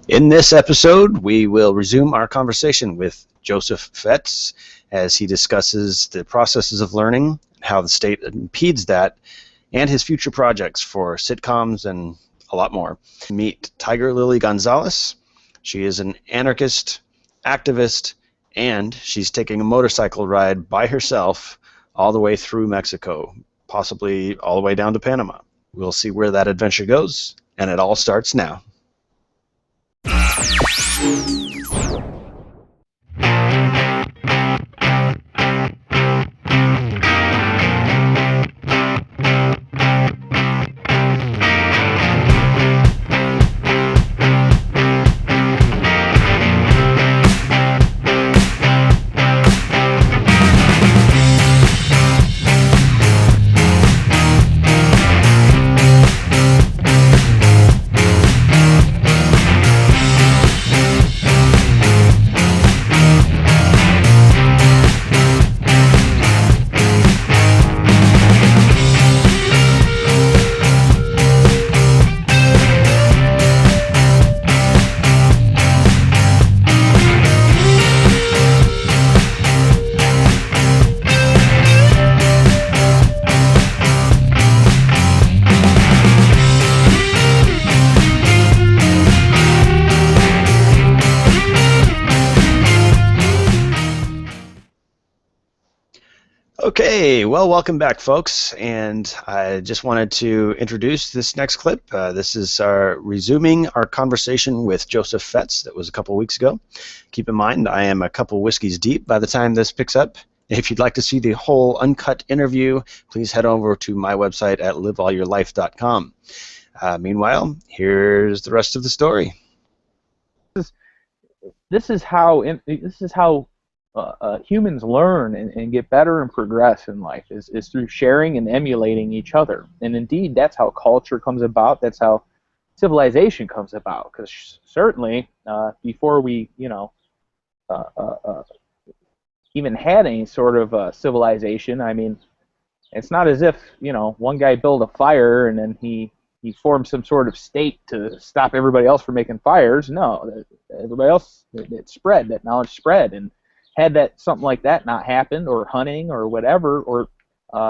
In this episode, we will resume our conversation with Joseph Fetz as he discusses the processes of learning, how the state impedes that, and his future projects for sitcoms and a lot more. Meet TigerLily Gonzalez. She is an anarchist, activist, and she's taking a motorcycle ride by herself all the way through Mexico, possibly all the way down to Panama. We'll see where that adventure goes, and it all starts now. Okay, well, welcome back, folks, and I just wanted to introduce this next clip. This is resuming our conversation with Joseph Fetz that was a couple weeks ago. Keep in mind, I am a couple whiskeys deep by the time this picks up. If you'd like to see the whole uncut interview, please head over to my website at liveallyourlife.com. Meanwhile, here's the rest of the story. This is how humans learn and get better and progress in life is through sharing and emulating each other. And indeed, that's how culture comes about. That's how civilization comes about. Because certainly, before we, even had any sort of civilization, I mean, it's not as if, one guy built a fire and then he formed some sort of state to stop everybody else from making fires. No, everybody else, it spread. That knowledge spread. And had that something like that not happened, or hunting, or whatever, or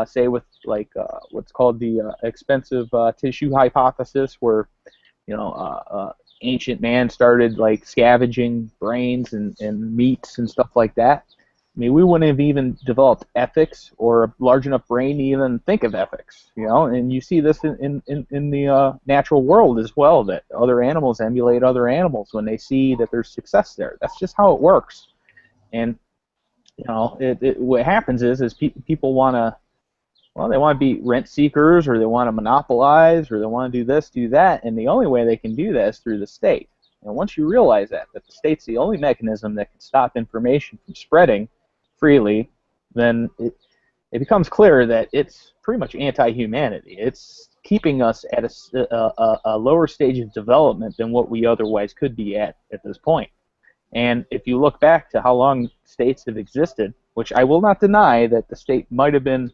say with like what's called the expensive tissue hypothesis, where ancient man started like scavenging brains and meats and stuff like that. I mean, we wouldn't have even developed ethics or a large enough brain to even think of ethics, And you see this in the natural world as well, that other animals emulate other animals when they see that there's success there. That's just how it works. And what happens is people want to, they want to be rent seekers, or they want to monopolize, or they want to do this, do that, and the only way they can do that is through the state. And once you realize that the state's the only mechanism that can stop information from spreading freely, then it becomes clear that it's pretty much anti-humanity. It's keeping us at a lower stage of development than what we otherwise could be at this point. And if you look back to how long states have existed, which I will not deny that the state might have been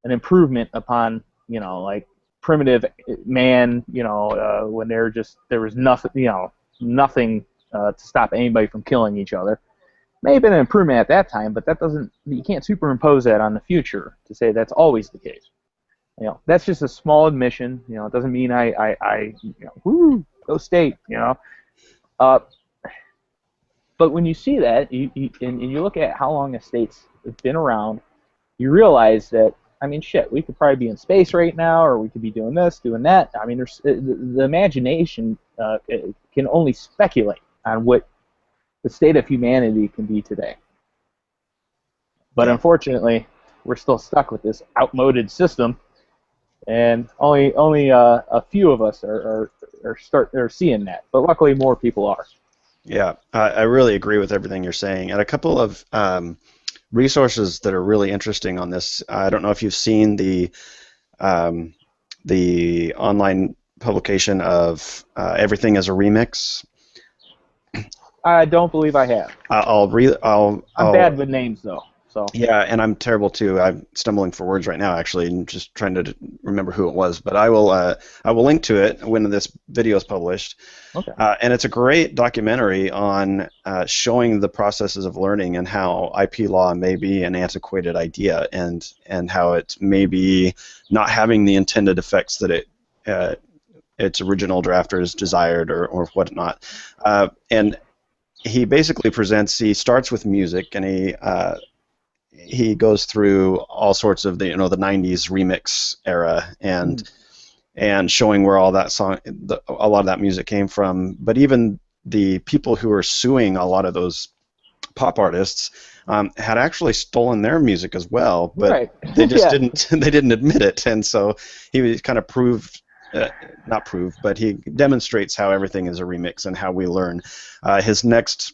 an improvement upon, like primitive man, when there was nothing to stop anybody from killing each other. May have been an improvement at that time, but you can't superimpose that on the future to say that's always the case. That's just a small admission. It doesn't mean I woo, go state. But when you see that, and you look at how long the states have been around, you realize that, I mean, shit, we could probably be in space right now, or we could be doing this, doing that. I mean, the imagination can only speculate on what the state of humanity can be today. But unfortunately, we're still stuck with this outmoded system, and only a few of us are seeing that. But luckily, more people are. Yeah, I really agree with everything you're saying. And a couple of resources that are really interesting on this. I don't know if you've seen the online publication of Everything as a Remix. I don't believe I have. I'm bad with names, though. So Yeah, and I'm terrible too. I'm stumbling for words right now, actually, and just trying to remember who it was. But I will link to it when this video is published. okay, And it's a great documentary on showing the processes of learning and how IP law may be an antiquated idea, and how it may be not having the intended effects that its original drafters desired, or whatnot. And he basically presents. He starts with music, and he goes through all sorts of the 90s remix era, and showing where all that a lot of that music came from. But even the people who were suing a lot of those pop artists had actually stolen their music as well, but right, they just yeah. didn't admit it. And so he kind of not proved, but he demonstrates how everything is a remix and how we learn. His next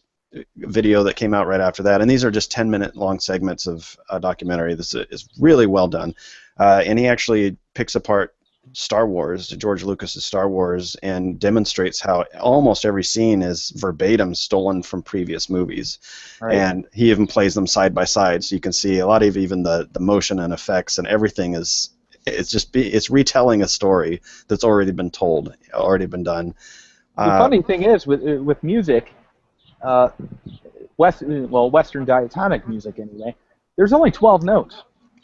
video that came out right after that, and these are just 10-minute long segments of a documentary. This is really well done, and he actually picks apart Star Wars, George Lucas's Star Wars, and demonstrates how almost every scene is verbatim stolen from previous movies. Right. And he even plays them side by side, so you can see a lot of even the motion and effects and everything it's retelling a story that's already been told, already been done. The funny thing is with music, Western diatonic music anyway, there's only 12 notes.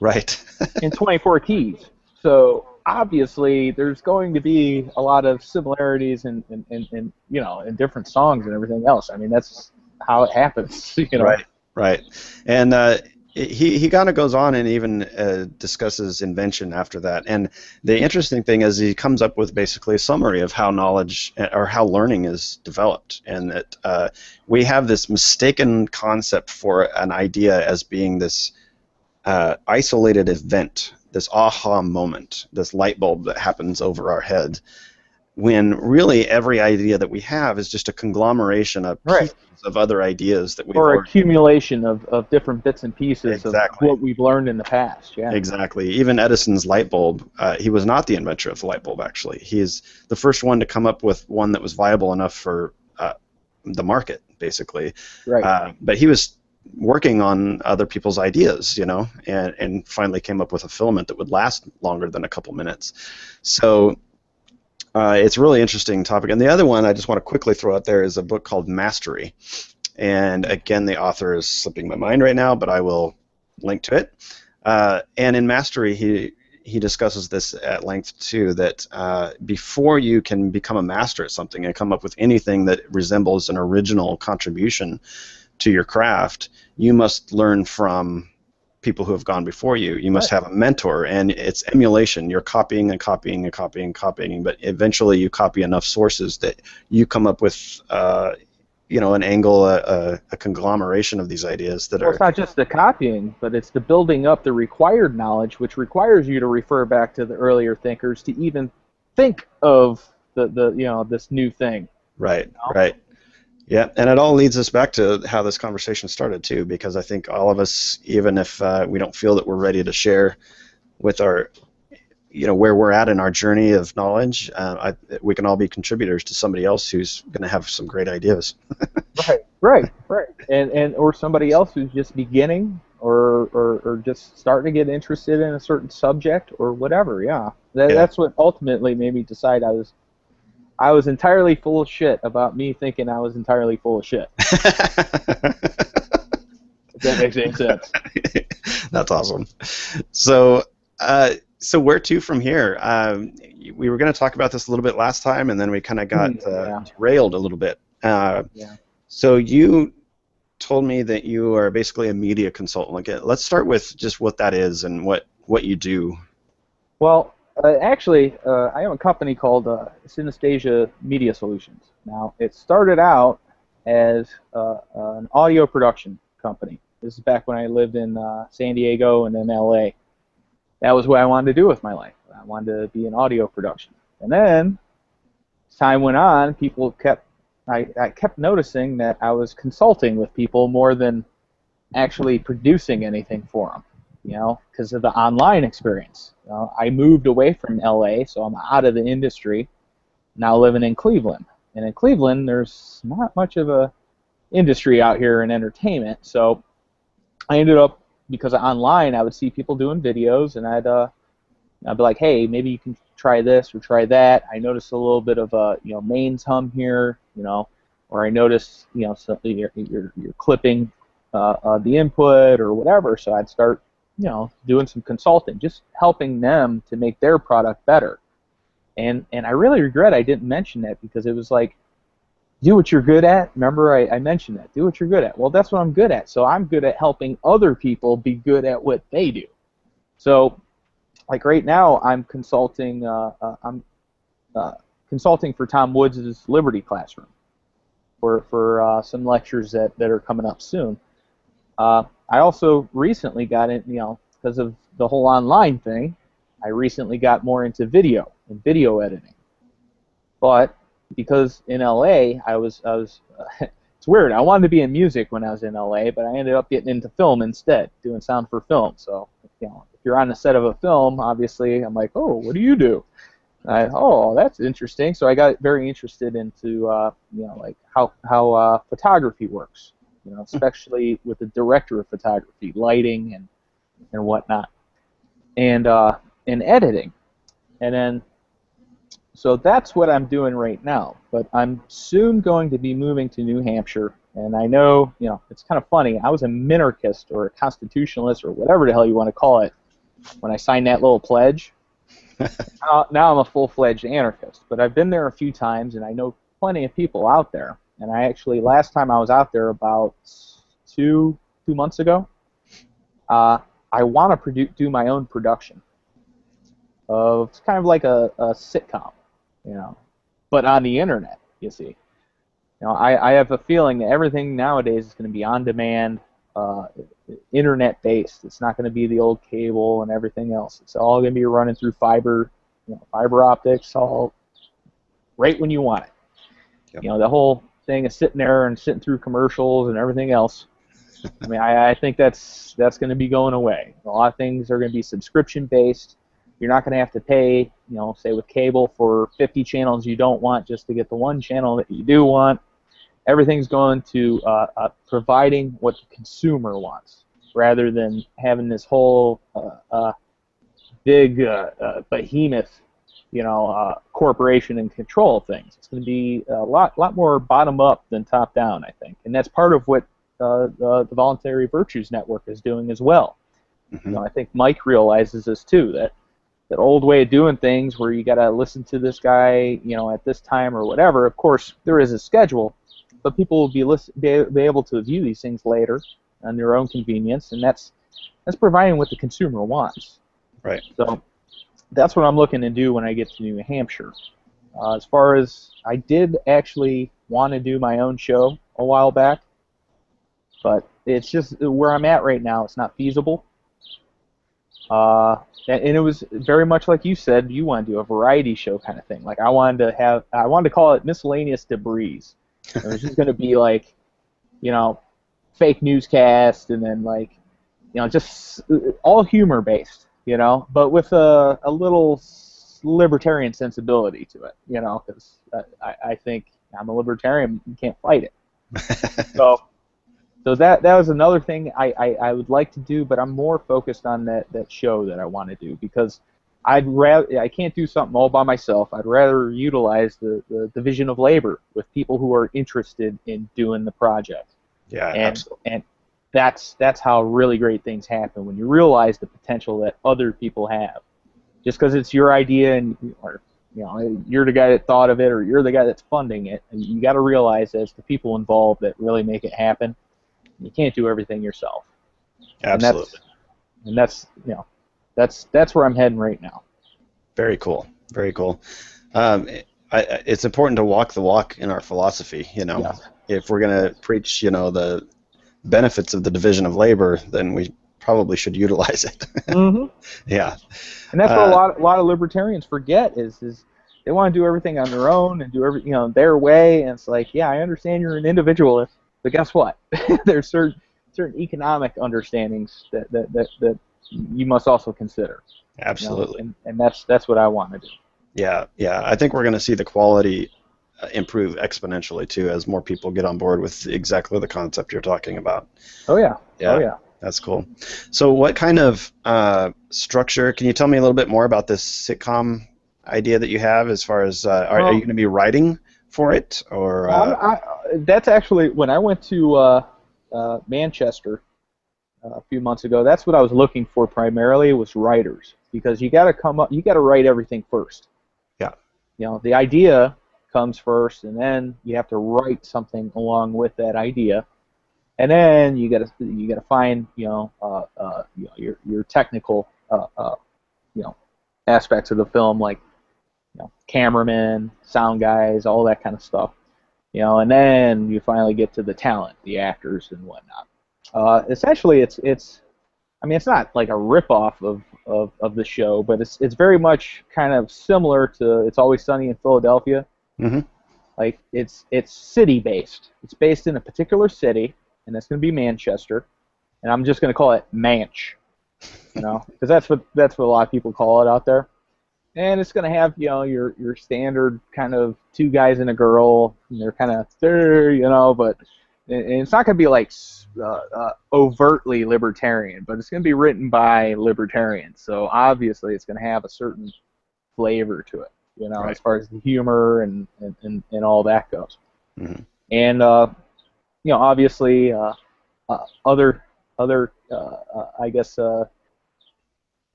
Right. In 24 keys. So obviously there's going to be a lot of similarities in different songs and everything else. I mean, that's how it happens. Right. And he kind of goes on and even discusses invention after that. And the interesting thing is he comes up with basically a summary of how knowledge or how learning is developed, and that we have this mistaken concept for an idea as being this isolated event, this aha moment, this light bulb that happens over our head, when really every idea that we have is just a conglomeration of pieces of other ideas that we've accumulation of different bits and pieces of what we've learned in the past. Yeah. Exactly. Even Edison's light bulb, he was not the inventor of the light bulb, actually. He's the first one to come up with one that was viable enough for the market, basically. Right. But he was working on other people's ideas, and finally came up with a filament that would last longer than a couple minutes. So it's a really interesting topic. And the other one I just want to quickly throw out there is a book called Mastery. And again, the author is slipping my mind right now, but I will link to it. And in Mastery, he discusses this at length too, that before you can become a master at something and come up with anything that resembles an original contribution to your craft, you must learn from people who have gone before you. You must have a mentor, and it's emulation. You're copying and copying and copying and copying, but eventually you copy enough sources that you come up with an angle, a conglomeration of these ideas that are... It's not just the copying, but it's the building up the required knowledge, which requires you to refer back to the earlier thinkers to even think of this new thing. Right, right. Yeah, and it all leads us back to how this conversation started too, because I think all of us, even if we don't feel that we're ready to share with our, where we're at in our journey of knowledge, we can all be contributors to somebody else who's going to have some great ideas. Right, and or somebody else who's just beginning or just starting to get interested in a certain subject or whatever. Yeah, that's what ultimately made me decide I was entirely full of shit about me thinking I was entirely full of shit. If that makes any sense. That's awesome. So where to from here? We were going to talk about this a little bit last time, and then we kind of got derailed a little bit. So you told me that you are basically a media consultant. Let's start with just what that is and what you do. Well, actually, I have a company called Synesthesia Media Solutions. Now, it started out as an audio production company. This is back when I lived in San Diego and then LA. That was what I wanted to do with my life. I wanted to be in audio production. And then, as time went on, I kept noticing that I was consulting with people more than actually producing anything for them. Because of the online experience. I moved away from LA, so I'm out of the industry, now living in Cleveland. And in Cleveland, there's not much of a industry out here in entertainment, so I ended up because online I would see people doing videos, and I'd be like, hey, maybe you can try this or try that. I noticed a little bit of a mains hum here, or I noticed so you're clipping the input or whatever. So I'd start doing some consulting, just helping them to make their product better. And I really regret I didn't mention that, because it was like, do what you're good at. Remember, I mentioned that. Do what you're good at. Well, that's what I'm good at. So I'm good at helping other people be good at what they do. So, like right now, I'm consulting. Consulting for Tom Woods' Liberty Classroom for some lectures that are coming up soon. I also recently got in, because of the whole online thing, I recently got more into video and video editing. But because in LA, I was it's weird. I wanted to be in music when I was in LA, but I ended up getting into film instead, doing sound for film. So, if you're on the set of a film, obviously, I'm like, oh, what do you do? Oh, that's interesting. So I got very interested into, like how photography works, especially with the director of photography, lighting and whatnot, and editing, and then. So that's what I'm doing right now, but I'm soon going to be moving to New Hampshire, and I know, it's kind of funny. I was a minarchist or a constitutionalist or whatever the hell you want to call it when I signed that little pledge. Now I'm a full-fledged anarchist, but I've been there a few times, and I know plenty of people out there. And I actually, last time I was out there about two months ago, I want to do my own production of, it's kind of like a sitcom. But on the internet, you see. I have a feeling that everything nowadays is going to be on demand, internet-based. It's not going to be the old cable and everything else. It's all going to be running through fiber, fiber optics, all right when you want it. Yep. The whole thing is sitting there and sitting through commercials and everything else. I mean, I think that's going to be going away. A lot of things are going to be subscription-based. You're not going to have to pay, say with cable, for 50 channels you don't want just to get the one channel that you do want. Everything's going to providing what the consumer wants, rather than having this whole big behemoth, corporation and control of things. It's going to be a lot more bottom up than top down, I think, and that's part of what the Voluntary Virtues Network is doing as well. Mm-hmm. I think Mike realizes this too, that old way of doing things where you got to listen to this guy, at this time or whatever. Of course, there is a schedule, but people will be able to view these things later on their own convenience, and that's providing what the consumer wants. Right. So that's what I'm looking to do when I get to New Hampshire. As far as, I did actually want to do my own show a while back, but it's just where I'm at right now. It's not feasible. And it was very much like you said, you want to do a variety show kind of thing. Like I wanted to call it Miscellaneous Debris. It was just going to be like, fake newscast, and then like, just all humor based, but with a little libertarian sensibility to it, because I think I'm a libertarian, you can't fight it. So that was another thing I would like to do, but I'm more focused on that show that I want to do, because I can't do something all by myself. I'd rather utilize the division of labor with people who are interested in doing the project. Yeah, absolutely. And that's how really great things happen, when you realize the potential that other people have. Just because it's your idea and you're the guy that thought of it, or you're the guy that's funding it, and you got to realize that it's the people involved that really make it happen. You can't do everything yourself. Absolutely. And that's where I'm heading right now. Very cool. Very cool. It's important to walk the walk in our philosophy. Yes. If we're going to preach, the benefits of the division of labor, then we probably should utilize it. Mm-hmm. Yeah. And that's what a lot of libertarians forget is they want to do everything on their own and do everything their way. And it's like, yeah, I understand you're an individualist, but guess what? There's certain economic understandings that you must also consider. Absolutely. And that's what I want to do. Yeah. I think we're going to see the quality improve exponentially too as more people get on board with exactly the concept you're talking about. Oh yeah. Yeah. Oh yeah. That's cool. So what kind of structure, can you tell me a little bit more about this sitcom idea that you have as far as, are you Well, going to be writing for it or? that's actually when I went to Manchester a few months ago. That's what I was looking for primarily was writers because you got to come up, you got to write everything first. Yeah. You know, the idea comes first, and then you have to write something along with that idea, and then you gotta find your technical you know aspects of the film like cameramen, sound guys, all that kind of stuff. And then you finally get to the talent, the actors and whatnot. Essentially, I mean, it's not like a ripoff of the show, but it's very much kind of similar to It's Always Sunny in Philadelphia. Mm-hmm. Like it's city based. It's based in a particular city, and that's going to be Manchester, and I'm just going to call it Manch, because that's what a lot of people call it out there. And it's going to have your standard kind of two guys and a girl, and they're kind of but and it's not going to be like overtly libertarian, but it's going to be written by libertarians. So obviously, it's going to have a certain flavor to it, Right. as far as the humor and all that goes. Mm-hmm. And obviously, other I guess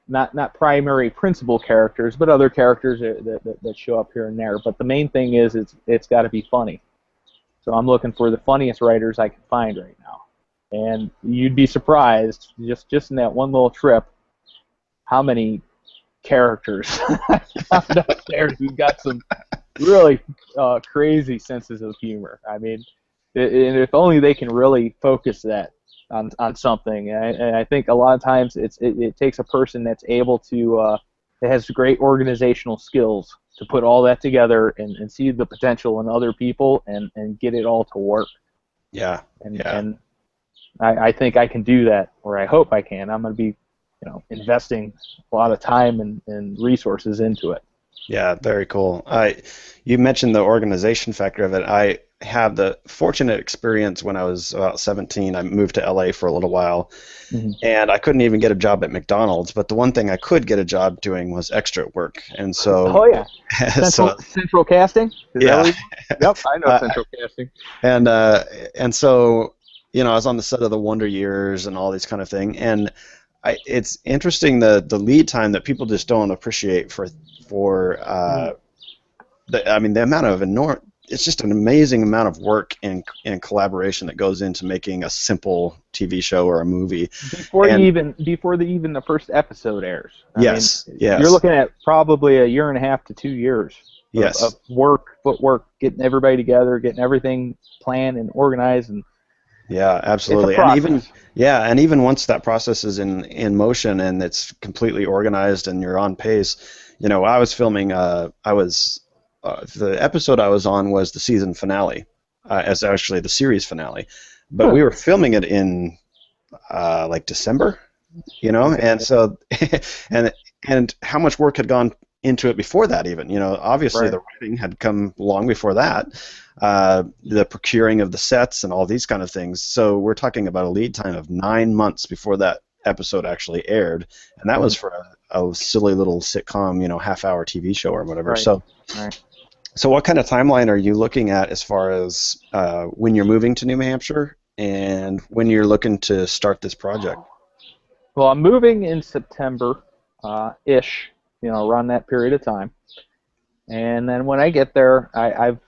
not primary principal characters, but other characters that show up here and there. But the main thing is it's got to be funny. So I'm looking for the funniest writers I can find right now. And you'd be surprised, just in that one little trip, how many characters I found out there who've got some really crazy senses of humor. I mean, and if only they can really focus that on something. And I think a lot of times it takes a person that's able to that has great organizational skills to put all that together and see the potential in other people and get it all to work. Yeah. And I think I can do that, or I hope I can. I'm going to be investing a lot of time and resources into it. Yeah, very cool. You mentioned the organization factor of it. I have the fortunate experience when I was about 17. I moved to LA for a little while, Mm-hmm. and I couldn't even get a job at McDonald's. But the one thing I could get a job doing was extra work, and so. Oh yeah, central casting. Is Yeah. Yep, I know central casting. And so I was on the set of the Wonder Years and all these kind of thing, and it's interesting the lead time that people just don't appreciate for the amount of it's just an amazing amount of work and collaboration that goes into making a simple TV show or a movie before the first episode airs. Yes. You're looking at probably a year and a half to 2 years of footwork, getting everybody together, getting everything planned and organized, and yeah, absolutely. And even once that process is in motion and it's completely organized and you're on pace, I was filming. The episode I was on was the season finale, as actually the series finale, but we were filming it in like December, and so and how much work had gone into it before that even, obviously Right. The writing had come long before that, the procuring of the sets and all these kind of things. So we're talking about a lead time of 9 months before that episode actually aired, and that was for a silly little sitcom, half-hour TV show or whatever. Right. So what kind of timeline are you looking at as far as when you're moving to New Hampshire and when you're looking to start this project? Well, I'm moving in September, ish, around that period of time. And then when I get there, I'm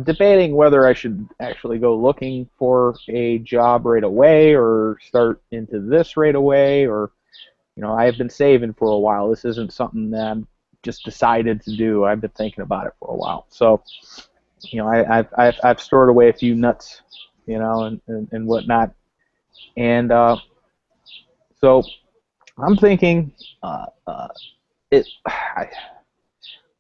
debating whether I should actually go looking for a job right away or start into this right away, or I've been saving for a while. This isn't something that I'm just decided to do. I've been thinking about it for a while. So, I've stored away a few nuts, and whatnot. And so I'm thinking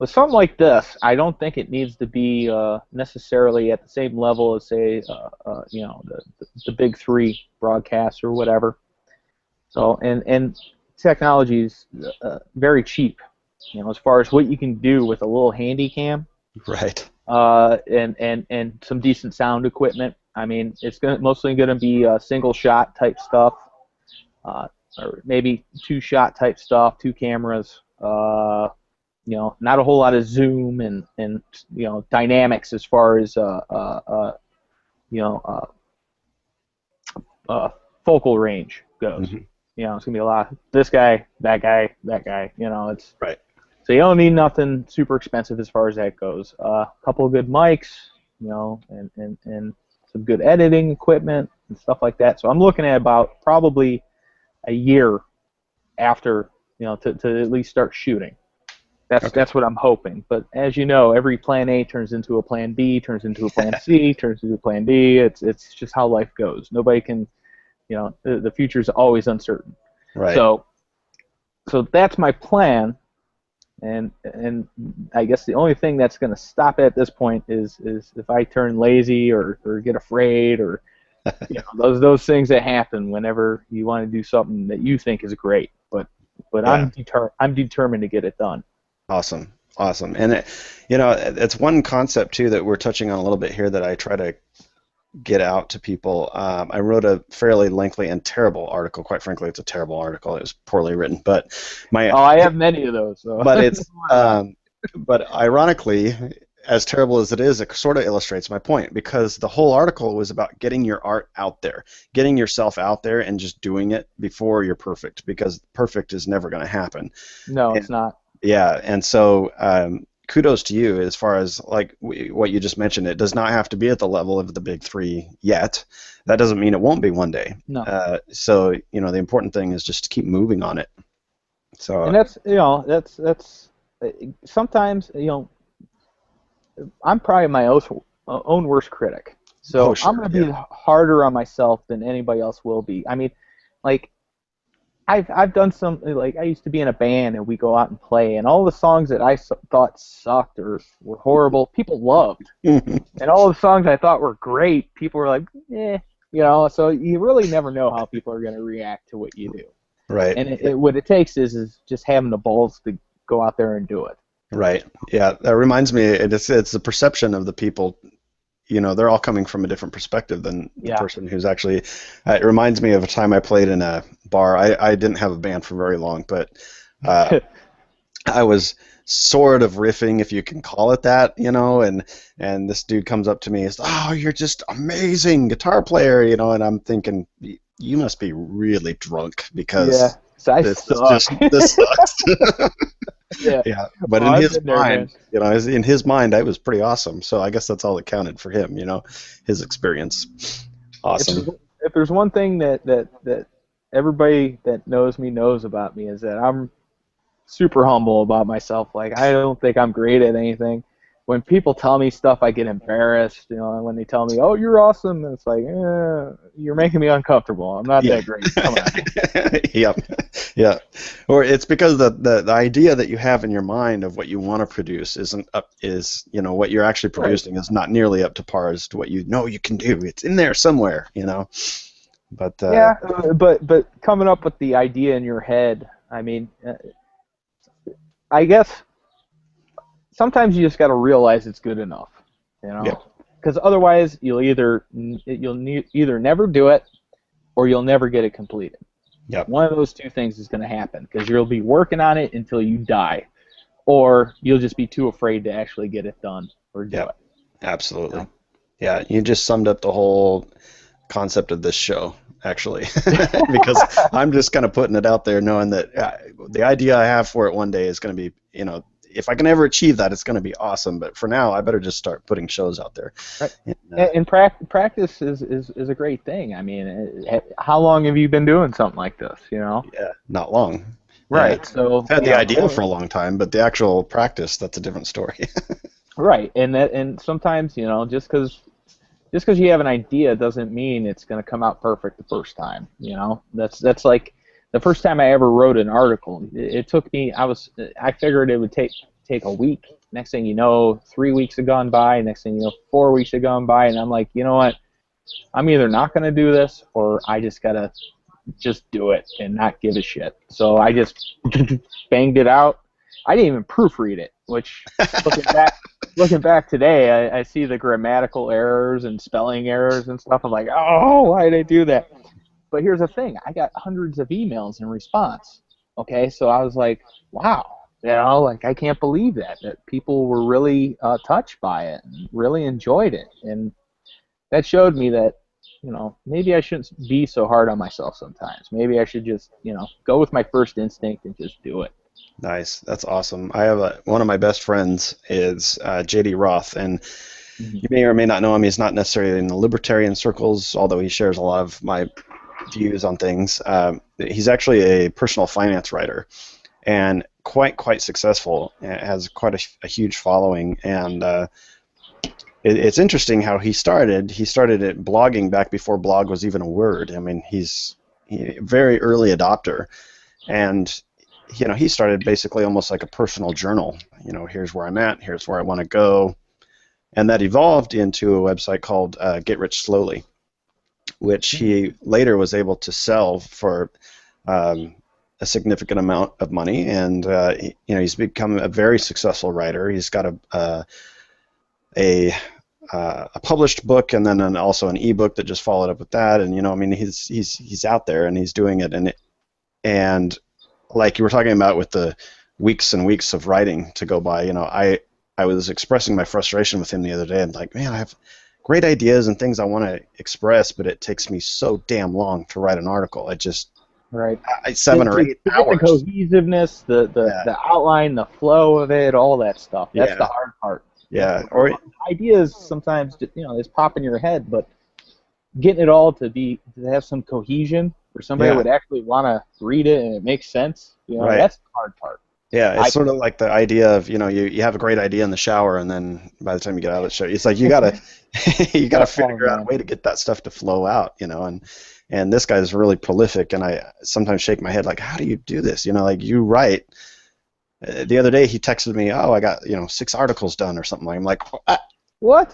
with something like this, I don't think it needs to be necessarily at the same level as, say, the big three broadcasts or whatever. So, and technology is very cheap, as far as what you can do with a little handy cam, Right. and some decent sound equipment. I mean, it's mostly going to be single shot type stuff, or maybe 2-shot type stuff, 2 cameras. You know, not a whole lot of zoom and you know, dynamics as far as you know, focal range goes. Mm-hmm. You know, it's gonna be a lot of this guy, that guy, that guy. You know, it's Right. so you don't need nothing super expensive as far as that goes. A couple of good mics, you know, and some good editing equipment and stuff like that. So I'm looking at about probably a year after, you know, to at least start shooting. That's what I'm hoping. But as you know, every plan A turns into a plan B, turns into a plan C, turns into a plan D. It's just how life goes. Nobody can, you know, the future is always uncertain. Right. So that's my plan, and I guess the only thing that's going to stop it at this point is if I turn lazy or get afraid or you know, those things that happen whenever you want to do something that you think is great. But Yeah. I'm determined to get it done. Awesome. Awesome. And, you know, it's one concept, too, that we're touching on a little bit here that I try to get out to people. I wrote a fairly lengthy and terrible article. Quite frankly, it's a terrible article. It was poorly written. But I have many of those. So. But it's but ironically, as terrible as it is, it sort of illustrates my point, because the whole article was about getting your art out there, getting yourself out there and just doing it before you're perfect, because perfect is never going to happen. No, it's not. Yeah, and so kudos to you as far as like what you just mentioned. It does not have to be at the level of the big 3 yet. That doesn't mean it won't be one day. No. So, you know, the important thing is just to keep moving on it. So. And that's, you know, that's sometimes, you know, I'm probably my own worst critic. So Sure, I'm going to be harder on myself than anybody else will be. I mean, like, I've done some, like, I used to be in a band and we go out and play, and all the songs that I thought sucked or were horrible, people loved. And all the songs I thought were great, people were like, eh, you know, so you really never know how people are going to react to what you do. Right. And what it takes is just having the balls to go out there and do it. Right. Yeah, that reminds me, it's the perception of the people. You know, they're all coming from a different perspective than the person who's actually. It reminds me of a time I played in a bar. I didn't have a band for very long, but I was sort of riffing, if you can call it that, you know, and this dude comes up to me and says, "Oh, you're just amazing guitar player," you know, and I'm thinking, you must be really drunk, because this sucks. Yeah, but in his mind, you know, in his mind, I was pretty awesome. So I guess that's all that counted for him, you know, his experience. Awesome. If there's one thing that everybody that knows me knows about me, is that I'm super humble about myself. Like, I don't think I'm great at anything. When people tell me stuff, I get embarrassed. You know, when they tell me, "Oh, you're awesome," and it's like, you're making me uncomfortable. I'm not that great. Come on. Yeah. Or it's because the idea that you have in your mind of what you want to produce is you know, what you're actually producing is not nearly up to par as to what you know you can do. It's in there somewhere, you know. But but coming up with the idea in your head, I mean, I guess sometimes you just got to realize it's good enough, you know, because otherwise you'll either never do it or you'll never get it completed. Yep. One of those two things is going to happen, because you'll be working on it until you die, or you'll just be too afraid to actually get it done or do it. Absolutely. You know? Yeah, you just summed up the whole concept of this show, actually, because I'm just kind of putting it out there knowing that the idea I have for it one day is going to be, you know, if I can ever achieve that, it's going to be awesome. But for now, I better just start putting shows out there. Right. And practice is a great thing. I mean, how long have you been doing something like this? You know? Yeah, not long. Right. So I've had the idea for a long time, but the actual practice, that's a different story. Right. And sometimes, you know, just because you have an idea doesn't mean it's going to come out perfect the first time. You know, that's like. The first time I ever wrote an article, it took me. I figured it would take a week. Next thing you know, 3 weeks had gone by. Next thing you know, 4 weeks had gone by, and I'm like, you know what? I'm either not going to do this, or I just gotta just do it and not give a shit. So I just banged it out. I didn't even proofread it, which looking back today, I see the grammatical errors and spelling errors and stuff. I'm like, oh, why did I do that? But here's the thing: I got hundreds of emails in response. Okay, so I was like, wow, like I can't believe that people were really touched by it and really enjoyed it, and that showed me that maybe I shouldn't be so hard on myself sometimes. Maybe I should just go with my first instinct and just do it. Nice. That's awesome. I have one of my best friends is JD Roth, and you may or may not know him. He's not necessarily in the libertarian circles, although he shares a lot of my views on things. He's actually a personal finance writer, and quite successful. Has quite a huge following, and it's interesting how he started. He started it blogging back before blog was even a word. I mean, he's a very early adopter, and he started basically almost like a personal journal. Here's where I'm at, here's where I want to go, and that evolved into a website called Get Rich Slowly, which he later was able to sell for a significant amount of money, and he's become a very successful writer. He's got a published book, and then also an ebook that just followed up with that. And I mean, he's out there and he's doing it, and like you were talking about with the weeks and weeks of writing to go by, I was expressing my frustration with him the other day, and like, man, I have great ideas and things I want to express, but it takes me so damn long to write an article. It just right 7 or 8 hours. The cohesiveness, the outline, the flow of it, all that stuff. That's the hard part. Yeah, or ideas sometimes just pop in your head, but getting it all to have some cohesion where somebody would actually want to read it and it makes sense. Right. That's the hard part. Yeah, it's sort of like the idea of you have a great idea in the shower, and then by the time you get out of the shower, it's like you gotta figure out a way to get that stuff to flow out, and this guy is really prolific, and I sometimes shake my head like, how do you do this? Like you write. The other day he texted me, oh, I got 6 articles done or something. I'm like, what?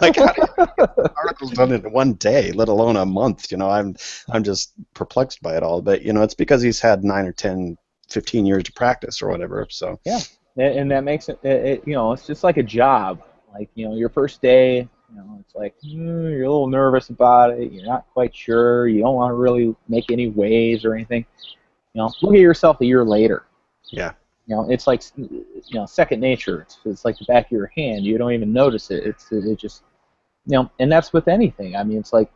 Like, how do you get articles done in one day, let alone a month? I'm just perplexed by it all. But it's because he's had 9 or 10, 15 years of practice or whatever. So yeah, and that makes it it's just like a job. Like your first day, it's like you're a little nervous about it. You're not quite sure. You don't want to really make any waves or anything. Look at yourself a year later. Yeah. It's like second nature. It's like the back of your hand. You don't even notice it. It just and that's with anything. I mean, it's like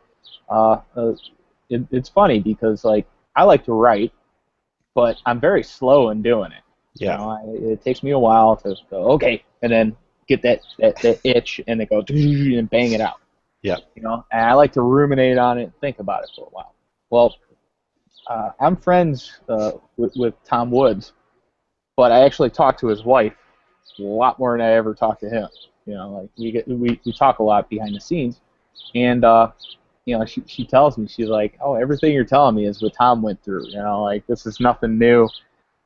it's funny because like I like to write, but I'm very slow in doing it. Yeah. It takes me a while to go okay, and then get that itch and then go and bang it out. Yeah. And I like to ruminate on it and think about it for a while. Well, I'm friends with Tom Woods. But I actually talked to his wife a lot more than I ever talked to him. Like we talk a lot behind the scenes, and she tells me, she's like, oh, everything you're telling me is what Tom went through. Like this is nothing new.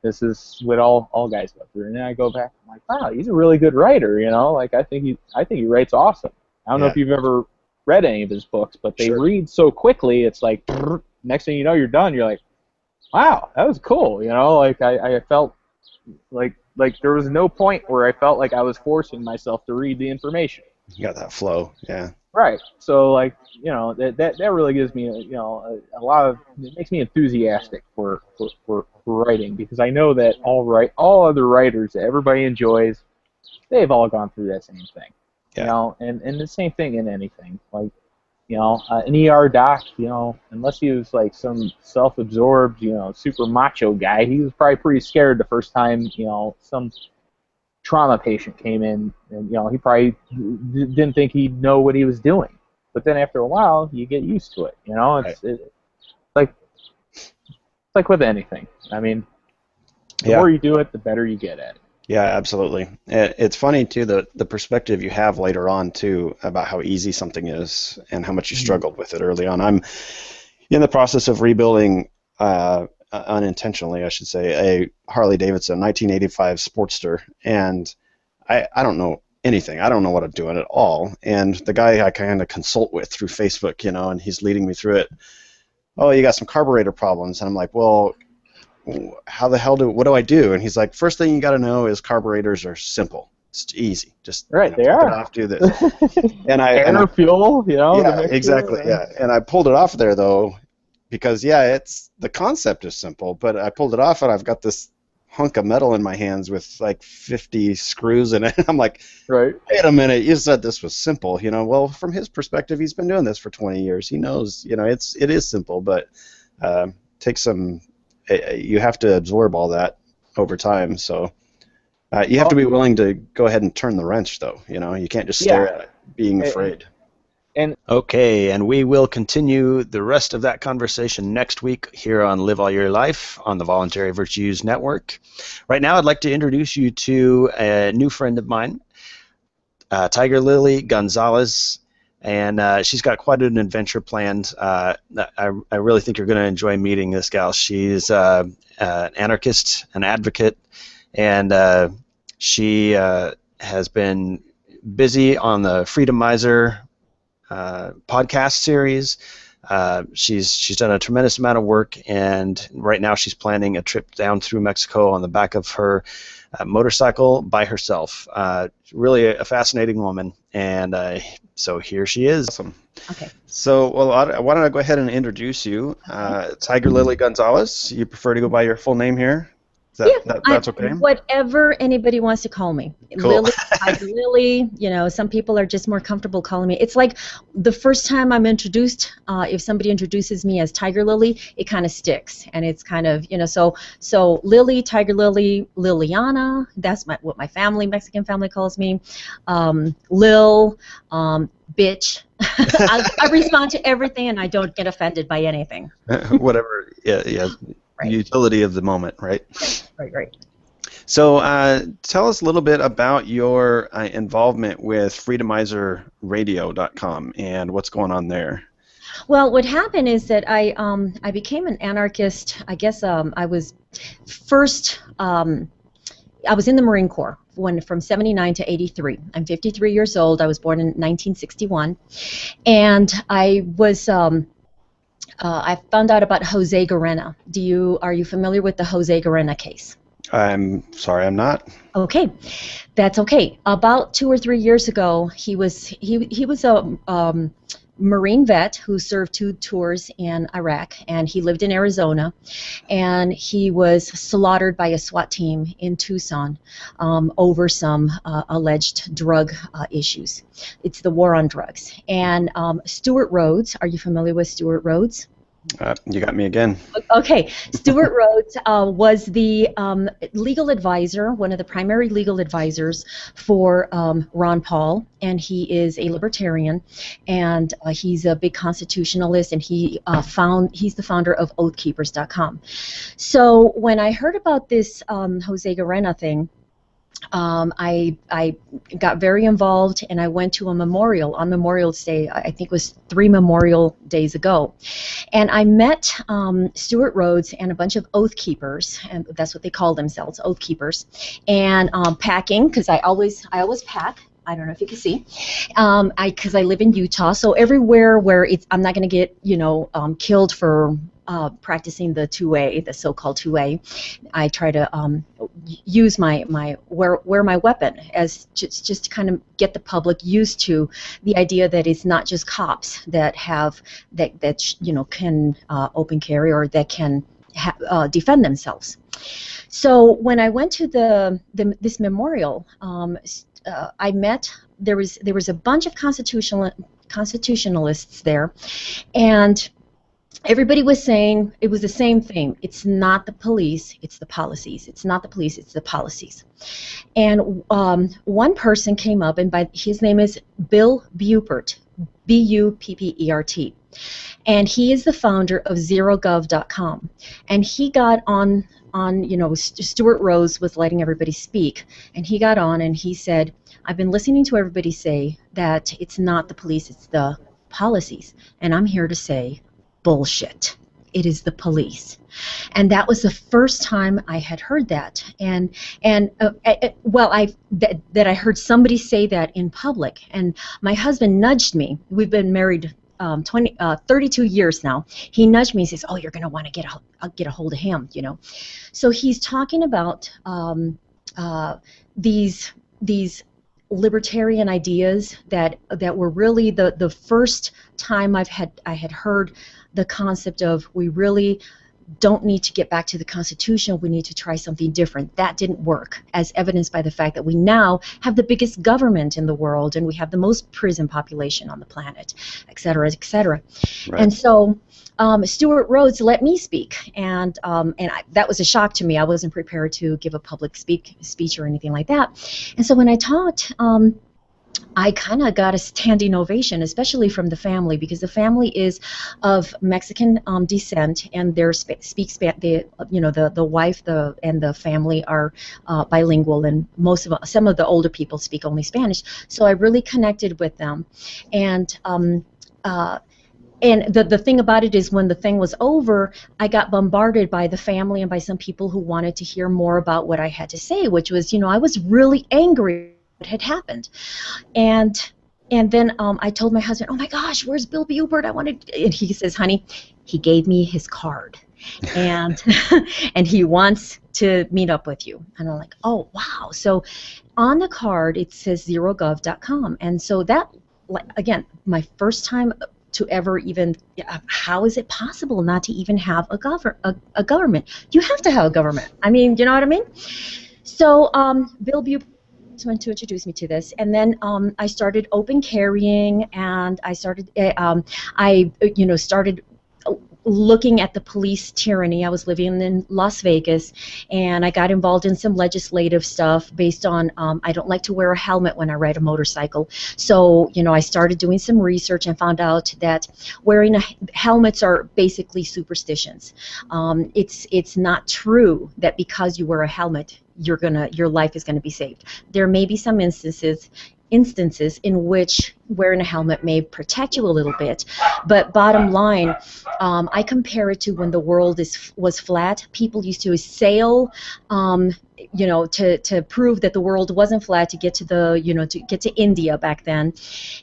This is what all guys go through. And then I go back, I'm like, wow, he's a really good writer. Like I think he writes awesome. I don't know if you've ever read any of his books, but they read so quickly. It's like next thing you know, you're done. You're like, wow, that was cool. Like I felt. Like there was no point where I felt like I was forcing myself to read the information. You got that flow, yeah. Right. So like that really gives me a lot of, it makes me enthusiastic for writing, because I know that all other writers that everybody enjoys, they've all gone through that same thing. Yeah. And the same thing in anything. Like an ER doc, unless he was like some self-absorbed, super macho guy, he was probably pretty scared the first time, some trauma patient came in, and he probably didn't think he'd know what he was doing. But then after a while, you get used to it. It's like with anything. I mean, the more you do it, the better you get at it. Yeah, absolutely. It's funny, too, the perspective you have later on, too, about how easy something is and how much you struggled with it early on. I'm in the process of rebuilding, unintentionally, I should say, a Harley-Davidson 1985 Sportster, and I don't know anything. I don't know what I'm doing at all. And the guy I kind of consult with through Facebook, and he's leading me through it. Oh, you got some carburetor problems. And I'm like, well, how the hell what do I do? And he's like, first thing you got to know is carburetors are simple. It's easy. Just Right, they take it are. off, do this. And Air, fuel, yeah, the mixture, exactly. Yeah, and I pulled it off there though, because it's the concept is simple, but I pulled it off and I've got this hunk of metal in my hands with like 50 screws in it. I'm like, Right. wait a minute, you said this was simple. Well, from his perspective, he's been doing this for 20 years. He knows, it is simple, but takes some. You have to absorb all that over time. So you have to be willing to go ahead and turn the wrench, though. You can't just stare at it, being afraid. Okay, and we will continue the rest of that conversation next week here on Live All Your Life on the Voluntary Virtues Network. Right now, I'd like to introduce you to a new friend of mine, TigerLily Gonzalez, and she's got quite an adventure planned. I really think you're going to enjoy meeting this gal. She's an anarchist, an advocate, and she has been busy on the Freedomizer podcast series. She's done a tremendous amount of work, and right now she's planning a trip down through Mexico on the back of her motorcycle by herself. Really a fascinating woman, and so here she is. Awesome. Okay. So, well, why don't I go ahead and introduce you, TigerLily Gonzalez. You prefer to go by your full name here? That's okay. Whatever anybody wants to call me. Cool. Lily, Tiger Lily. Some people are just more comfortable calling me. It's like the first time I'm introduced. If somebody introduces me as Tiger Lily, it kind of sticks, and it's kind of So Lily, Tiger Lily, Liliana. That's what my Mexican family calls me. Lil, bitch. I respond to everything, and I don't get offended by anything. Whatever. Yeah. Right. Utility of the moment, right? Right. So tell us a little bit about your involvement with freedomizerradio.com and what's going on there. Well, what happened is that I became an anarchist. I guess I was first. I was in the Marine Corps from 79 to 83. I'm 53 years old. I was born in 1961, and I was. I found out about Jose Guerrera. Are you familiar with the Jose Guerrera case? I'm sorry, I'm not. Okay, that's okay. About 2 or 3 years ago, he was a Marine vet who served 2 tours in Iraq, and he lived in Arizona, and he was slaughtered by a SWAT team in Tucson over some alleged drug issues. It's the war on drugs. And Stuart Rhodes, are you familiar with Stuart Rhodes? You got me again. Okay, Stuart Rhodes was the legal advisor, one of the primary legal advisors for Ron Paul, and he is a libertarian, and he's a big constitutionalist, and he's the founder of oathkeepers.com. So when I heard about this Jose Guerrera thing, I got very involved, and I went to a memorial on Memorial Day. I think it was 3 Memorial Days ago, and I met Stuart Rhodes and a bunch of Oath Keepers, and that's what they call themselves, Oath Keepers, and packing, because I always pack. I don't know if you can see, because I live in Utah, so everywhere where I'm not going to get killed for practicing the 2A, the so-called 2A, I try to use wear my weapon as just to kind of get the public used to the idea that it's not just cops that can open carry or that can defend themselves. So when I went to this memorial, I met there was a bunch of constitutionalists there, and everybody was saying it was the same thing. It's not the police, it's the policies. It's not the police, it's the policies. And one person came up, and his name is Bill Buppert, Buppert, and he is the founder of ZeroGov.com. And he got on Stuart Rhodes was letting everybody speak, and he got on and he said, I've been listening to everybody say that it's not the police, it's the policies, and I'm here to say bullshit. It is the police. And that was the first time I had heard that, that I heard somebody say that in public. And my husband nudged me. We've been married 32 years now. He nudged me and says, "Oh, you're going to want to get a hold of him," So he's talking about these these libertarian ideas that were really the first time I had heard the concept of we really don't need to get back to the Constitution, we need to try something different. That didn't work, as evidenced by the fact that we now have the biggest government in the world and we have the most prison population on the planet, et cetera, et cetera. Right. And so Stuart Rhodes let me speak, and that was a shock to me. I wasn't prepared to give a public speech or anything like that. And so when I talked, I kind of got a standing ovation, especially from the family, because the family is of Mexican descent, and they the wife and the family are bilingual, and some of the older people speak only Spanish. So I really connected with them, and the thing about it is when the thing was over, I got bombarded by the family and by some people who wanted to hear more about what I had to say, which was, I was really angry what had happened. And then I told my husband, oh my gosh, where's Bill Bubert? And he says, honey, he gave me his card. And and he wants to meet up with you. And I'm like, oh, wow. So on the card, it says zerogov.com. And so that, again, my first time to ever even, how is it possible not to even have a government? You have to have a government. I mean, you know what I mean? So Bill Bubert went to introduce me to this, and then I started open carrying, and I started started looking at the police tyranny. I was living in Las Vegas, and I got involved in some legislative stuff based on I don't like to wear a helmet when I ride a motorcycle. So, I started doing some research and found out that wearing helmets are basically superstitions. It's not true that because you wear a helmet, your life is gonna be saved. There may be some instances in which wearing a helmet may protect you a little bit, but bottom line, I compare it to when the world was flat. People used to sail, to prove that the world wasn't flat to get to to get to India back then,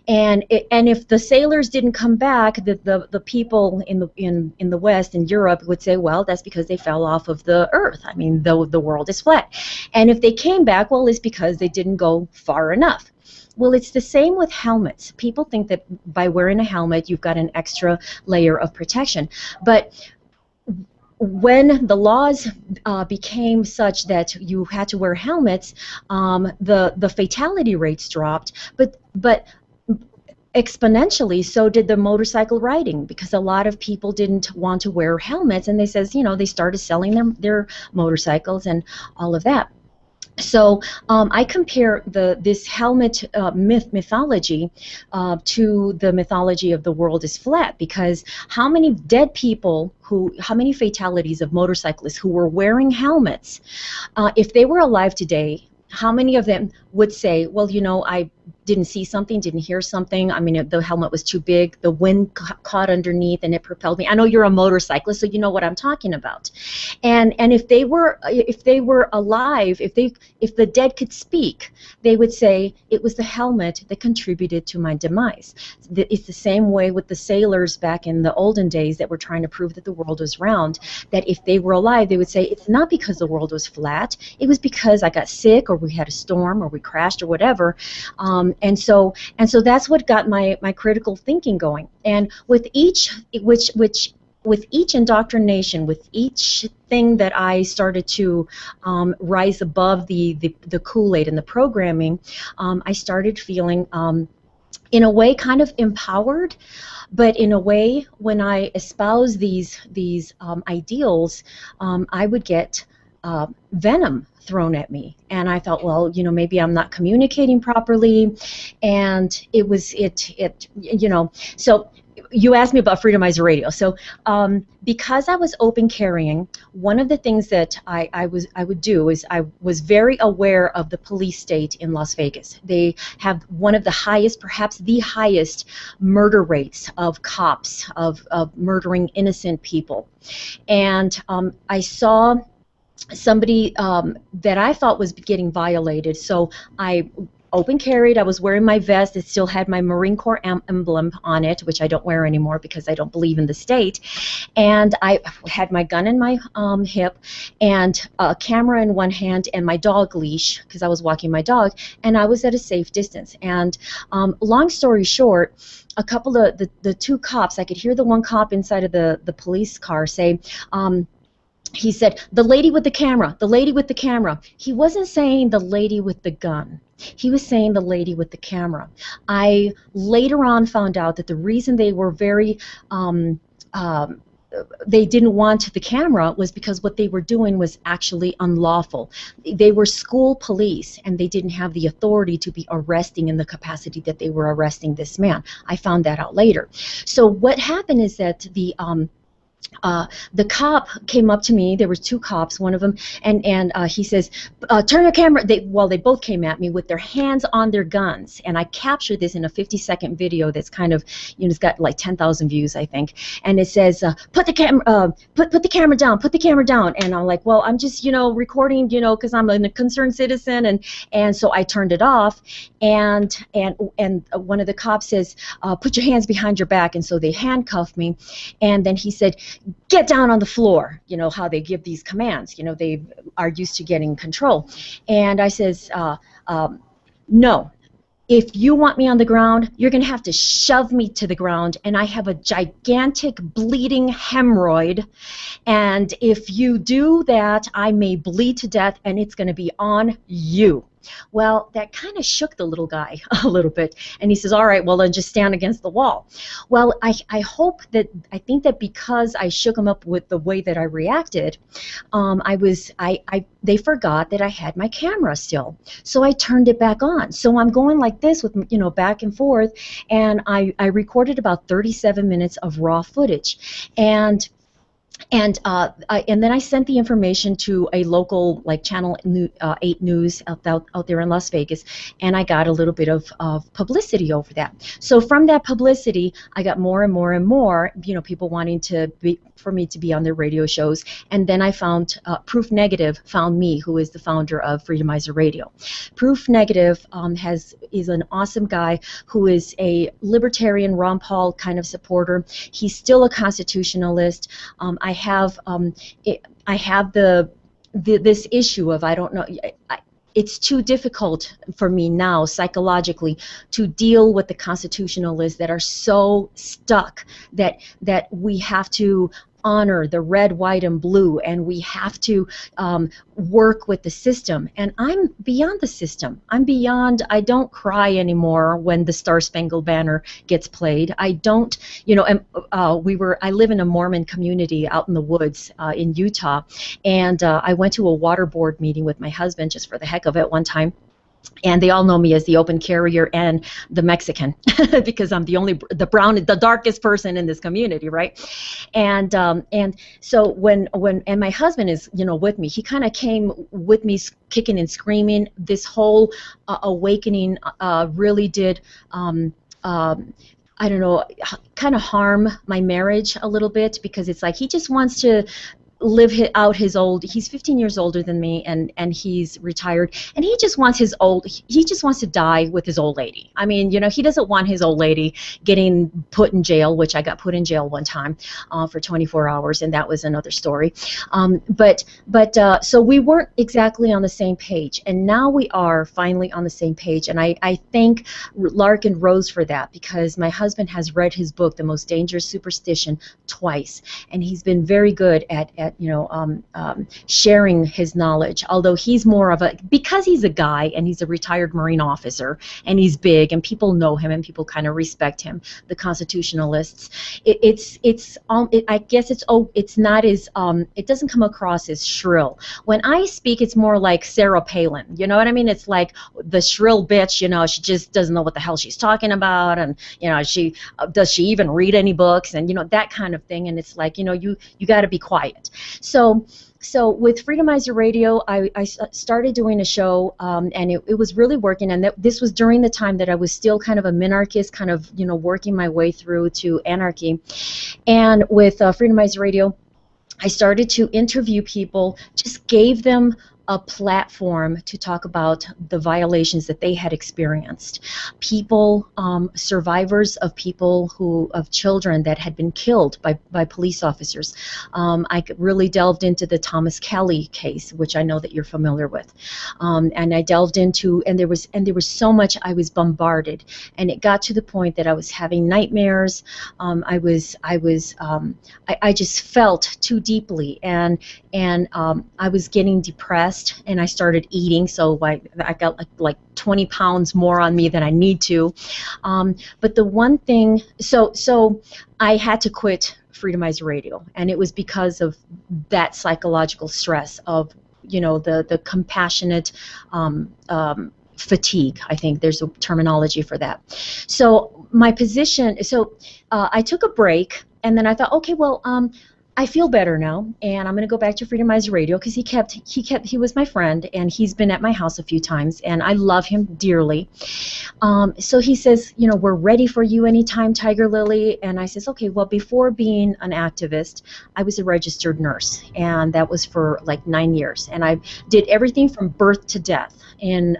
and if the sailors didn't come back, the people in the West, in Europe, would say, well, that's because they fell off of the earth. I mean, the world is flat. And if they came back, well, it's because they didn't go far enough. Well, it's the same with helmets. People think that by wearing a helmet, you've got an extra layer of protection. But when the laws became such that you had to wear helmets, the fatality rates dropped, but exponentially so did the motorcycle riding, because a lot of people didn't want to wear helmets, and they started selling their motorcycles and all of that. So I compare this helmet mythology to the mythology of the world is flat, because how many fatalities of motorcyclists who were wearing helmets, if they were alive today, how many of them would say, well, I didn't see something, didn't hear something. I mean, the helmet was too big, the wind caught underneath and it propelled me. I know you're a motorcyclist, so you know what I'm talking about. And if they were alive, if the dead could speak, they would say it was the helmet that contributed to my demise. It's the same way with the sailors back in the olden days that were trying to prove that the world was round, that if they were alive, they would say it's not because the world was flat, it was because I got sick, or we had a storm, or we crashed, or whatever. And so that's what got my critical thinking going. And with each indoctrination, with each thing that I started to rise above the Kool-Aid and the programming, I started feeling, in a way, kind of empowered. But in a way, when I espouse these ideals, I would get venom thrown at me, and I thought, well, maybe I'm not communicating properly, and so you asked me about Freedomizer Radio. So because I was open carrying, one of the things that I would do is I was very aware of the police state in Las Vegas. They have one of the highest, perhaps the highest, murder rates of cops, of murdering innocent people. And I saw somebody that I thought was getting violated, so I open carried. I was wearing my vest. It still had my Marine Corps emblem on it, which I don't wear anymore because I don't believe in the state. And I had my gun in my hip and a camera in one hand and my dog leash because I was walking my dog, and I was at a safe distance. And long story short, a couple of the two cops, I could hear the one cop inside of the police car say, he said, the lady with the camera, the lady with the camera. He wasn't saying the lady with the gun. He was saying the lady with the camera. I later on found out that the reason they were very, they didn't want the camera was because what they were doing was actually unlawful. They were school police, and they didn't have the authority to be arresting in the capacity that they were arresting this man. I found that out later. So what happened is that the cop came up to me. There was two cops, one of them, and he says, turn your camera. They both came at me with their hands on their guns, and I captured this in a 50-second video that's kind of, it's got like 10,000 views, I think, and it says, put the camera down, put the camera down, and I'm like, well, I'm just, recording, because I'm a concerned citizen, and so I turned it off, and one of the cops says, put your hands behind your back, and so they handcuffed me, and then he said, get down on the floor. You know how they give these commands. They are used to getting control. And I says, no. If you want me on the ground, you're going to have to shove me to the ground, and I have a gigantic bleeding hemorrhoid, and if you do that, I may bleed to death, and it's going to be on you. Well, that kind of shook the little guy a little bit, and he says, all right, well, then just stand against the wall. Well, I think that because I shook him up with the way that I reacted, they forgot that I had my camera still. So I turned it back on. So I'm going like this with, back and forth, and I recorded about 37 minutes of raw footage. And then I sent the information to a local, like Channel 8 News out there in Las Vegas, and I got a little bit of publicity over that. So from that publicity, I got more and more and more, people wanting for me to be on their radio shows. And then I found Proof Negative found me, who is the founder of Freedomizer Radio. Proof Negative is an awesome guy who is a libertarian Ron Paul kind of supporter. He's still a constitutionalist. I have this issue of, I don't know, it's too difficult for me now psychologically to deal with the constitutionalists that are so stuck that we have to honor the red, white, and blue, and we have to work with the system. And I'm beyond the system. I don't cry anymore when the Star-Spangled Banner gets played. I don't, I live in a Mormon community out in the woods in Utah, and I went to a water board meeting with my husband just for the heck of it one time. And they all know me as the open carrier and the Mexican because I'm the darkest person in this community, right? And so when my husband is with me, he kind of came with me kicking and screaming. This whole awakening really did. I don't know, kind of harm my marriage a little bit because it's like he just wants to live out his he's 15 years older than me, and he's retired, and he just wants to die with his old lady. I mean, he doesn't want his old lady getting put in jail, which I got put in jail one time for 24 hours, and that was another story. So we weren't exactly on the same page, and now we are finally on the same page, and I thank Lark and Rose for that, because my husband has read his book, The Most Dangerous Superstition, twice, and he's been very good at sharing his knowledge, although he's more of because he's a guy and he's a retired Marine officer and he's big and people know him and people kind of respect him, the constitutionalists, I guess it's not as, it doesn't come across as shrill. When I speak, it's more like Sarah Palin, you know what I mean? It's like the shrill bitch, she just doesn't know what the hell she's talking about, and does she even read any books, and that kind of thing, and it's like, you got to be quiet. So with Freedomizer Radio, I started doing a show, and it was really working. And this was during the time that I was still kind of a minarchist, kind of working my way through to anarchy. And with Freedomizer Radio, I started to interview people, just gave them a platform to talk about the violations that they had experienced. People, survivors of of children that had been killed by police officers. I really delved into the Thomas Kelly case, which I know that you're familiar with. And I delved into, and there was so much. I was bombarded, and it got to the point that I was having nightmares. I just felt too deeply, and I was getting depressed, and I started eating. So I got like 20 pounds more on me than I need to. But the one thing, so I had to quit Freedomizer Radio, and it was because of that psychological stress of, the compassionate fatigue. I think there's a terminology for that. So my position, I took a break, and then I thought, okay, well, I feel better now, and I'm going to go back to Freedomizer Radio, because he was my friend, and he's been at my house a few times, and I love him dearly. So he says, we're ready for you anytime, Tiger Lily. And I says, okay, well, before being an activist, I was a registered nurse, and that was for like 9 years, and I did everything from birth to death. And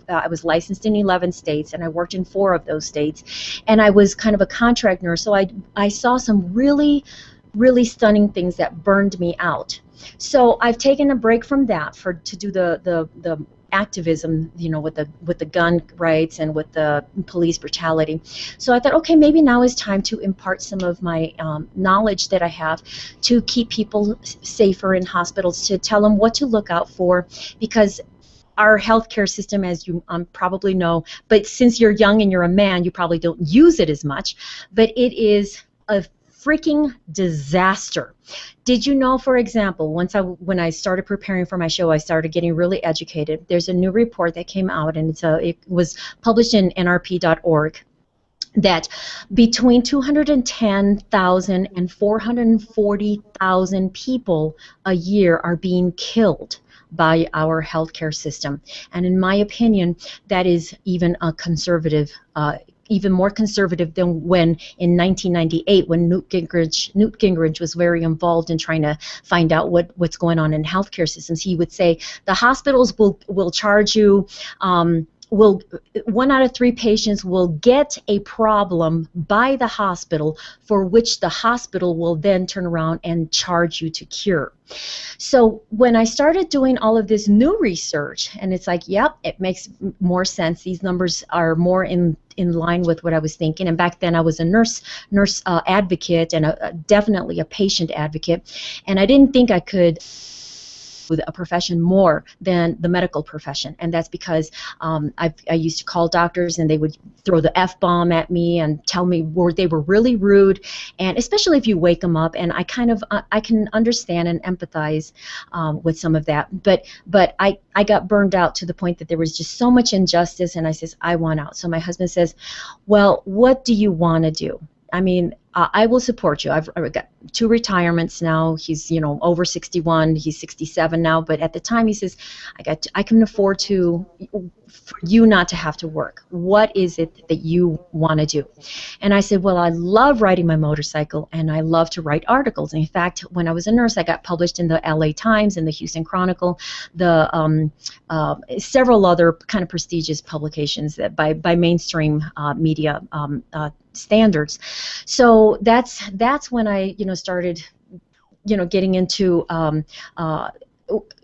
I was licensed in 11 states, and I worked in 4 of those states, and I was kind of a contract nurse, so I saw some really stunning things that burned me out. So I've taken a break from that to do the activism, with the gun rights and with the police brutality. So I thought, okay, maybe now is time to impart some of my knowledge that I have to keep people safer in hospitals, to tell them what to look out for, because our healthcare system, as you probably know, but since you're young and you're a man, you probably don't use it as much, but it is a freaking disaster. Did you know, for example, when I started preparing for my show, I started getting really educated. There's a new report that came out, and it was published in nrp.org, that between 210,000 and 440,000 people a year are being killed by our healthcare system. And in my opinion, that is even a conservative, even more conservative than when in 1998, when Newt Gingrich was very involved in trying to find out what's going on in healthcare systems. He would say the hospitals will charge you. 1 out of 3 patients will get a problem by the hospital, for which the hospital will then turn around and charge you to cure. So when I started doing all of this new research, and it's like, yep, it makes more sense. These numbers are more in line with what I was thinking. And back then I was a nurse advocate, and definitely a patient advocate. And I didn't think I could with a profession more than the medical profession, and that's because I used to call doctors, and they would throw the F-bomb at me and tell me they were really rude, and especially if you wake them up, and I can understand and empathize with some of that, but I got burned out to the point that there was just so much injustice, and I says, I want out. So my husband says, well, what do you want to do? I mean, I will support you. I've got 2 retirements now. He's, over 61. He's 67 now. But at the time, he says, I can afford for you not to have to work. What is it that you want to do? And I said, well, I love riding my motorcycle, and I love to write articles. And in fact, when I was a nurse, I got published in the LA Times and the Houston Chronicle, the several other kind of prestigious publications that by mainstream media standards. So that's when I started getting into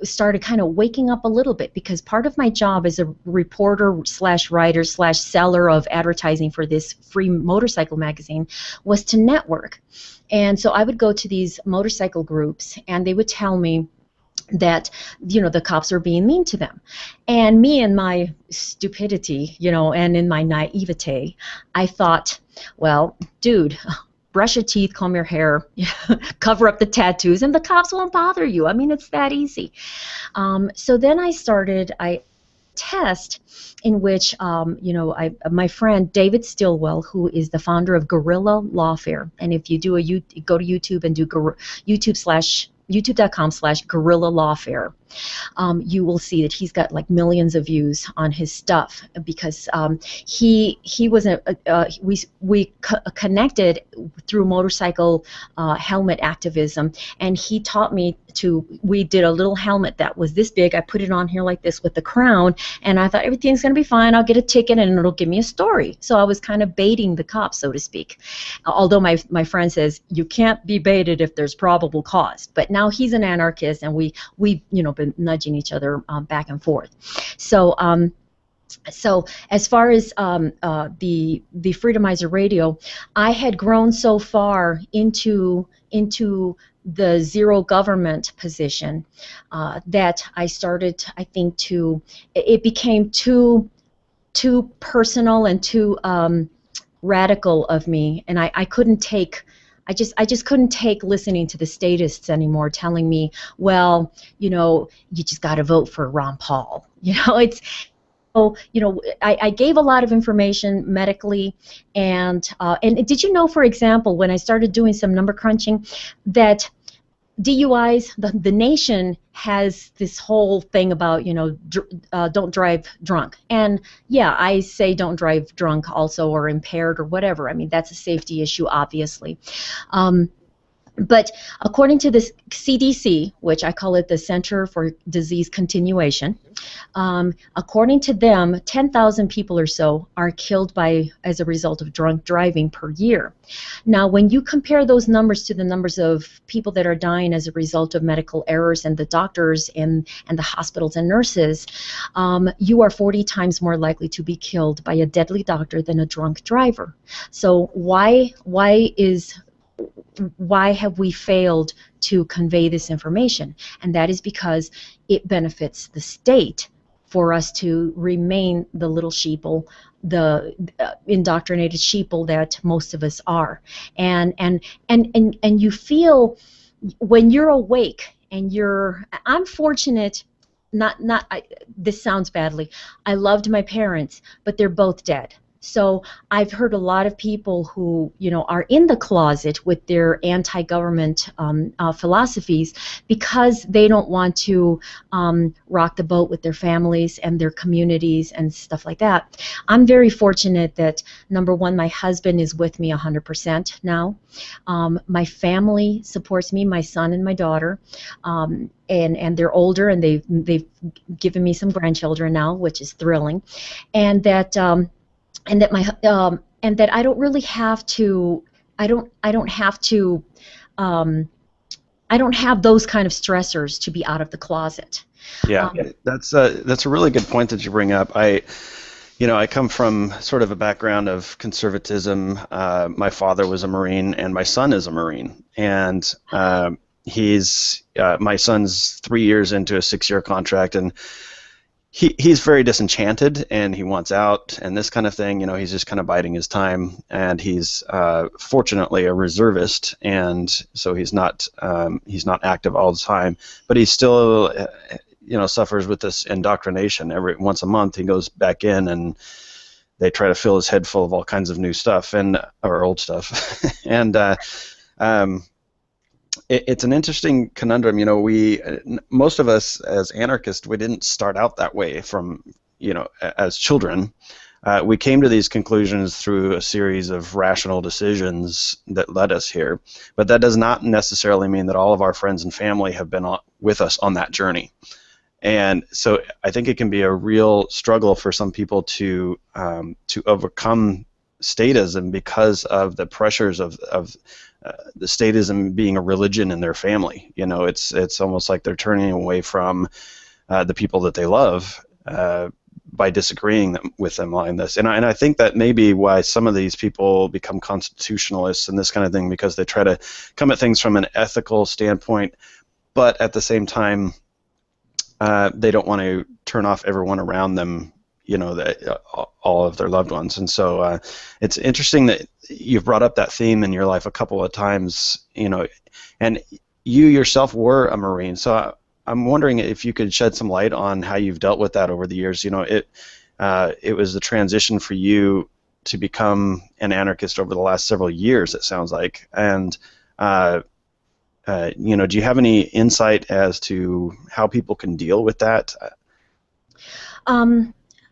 started kind of waking up a little bit, because part of my job as a reporter / writer / seller of advertising for this free motorcycle magazine was to network. And so I would go to these motorcycle groups, and they would tell me that the cops are being mean to them. And me, in my stupidity, and in my naivete, I thought, well, dude, brush your teeth, comb your hair, cover up the tattoos, and the cops won't bother you. I mean, it's that easy. So then I started a test in which, my friend David Stilwell, who is the founder of Guerrilla Lawfare, and if you go to YouTube and do YouTube.com/Guerrilla Lawfare, you will see that he's got like millions of views on his stuff because he was we connected through motorcycle helmet activism, and he taught me we did a little helmet that was this big. I put it on here like this with the crown, and I thought everything's going to be fine. I'll get a ticket and it'll give me a story. So I was kind of baiting the cops, so to speak. Although my friend says you can't be baited if there's probable cause. But now he's an anarchist, and we've been nudging each other back and forth. So so as far as the Freedomizer Radio, I had grown so far into the zero government position that I started, I think, it became too personal and too radical of me, and I couldn't take. I just couldn't take listening to the statists anymore telling me, well, you just got to vote for Ron Paul. So, I gave a lot of information medically, and did you know, for example, when I started doing some number crunching, that DUIs, the nation has this whole thing about, don't drive drunk. And yeah, I say don't drive drunk also, or impaired or whatever. I mean, that's a safety issue, obviously. But according to the CDC, which I call it the Center for Disease Continuation, according to them, 10,000 people or so are killed as a result of drunk driving per year. Now, when you compare those numbers to the numbers of people that are dying as a result of medical errors and the doctors and the hospitals and nurses, you are 40 times more likely to be killed by a deadly doctor than a drunk driver. So why have we failed to convey this information? And that is because it benefits the state for us to remain the little sheeple, the indoctrinated sheeple that most of us are. And you feel when you're awake and I'm fortunate. This sounds badly. I loved my parents, but they're both dead. So I've heard a lot of people who, are in the closet with their anti-government philosophies because they don't want to rock the boat with their families and their communities and stuff like that. I'm very fortunate that, number one, my husband is with me 100% now. My family supports me, my son and my daughter, and they're older, and they've given me some grandchildren now, which is thrilling, and that I don't really have to. I don't have those kind of stressors to be out of the closet. Yeah, that's a really good point that you bring up. I come from sort of a background of conservatism. My father was a Marine, and my son is a Marine, and my son's 3 years into a 6-year contract, and he's very disenchanted, and he wants out and this kind of thing. He's just kind of biding his time, and he's fortunately a reservist, and so he's not active all the time, but he still suffers with this indoctrination. Every once a month he goes back in, and they try to fill his head full of all kinds of new stuff or old stuff, and it's an interesting conundrum. Most of us as anarchists, we didn't start out that way from, as children. We came to these conclusions through a series of rational decisions that led us here. But that does not necessarily mean that all of our friends and family have been with us on that journey. And so I think it can be a real struggle for some people to overcome statism because of the pressures of the statism being a religion in their family. It's almost like they're turning away from the people that they love by disagreeing with them on this. And I think that may be why some of these people become constitutionalists and this kind of thing, because they try to come at things from an ethical standpoint, but at the same time, they don't want to turn off everyone around them, all of their loved ones. And so it's interesting that you've brought up that theme in your life a couple of times, and you yourself were a Marine. So I'm wondering if you could shed some light on how you've dealt with that over the years. It was the transition for you to become an anarchist over the last several years, it sounds like. And do you have any insight as to how people can deal with that?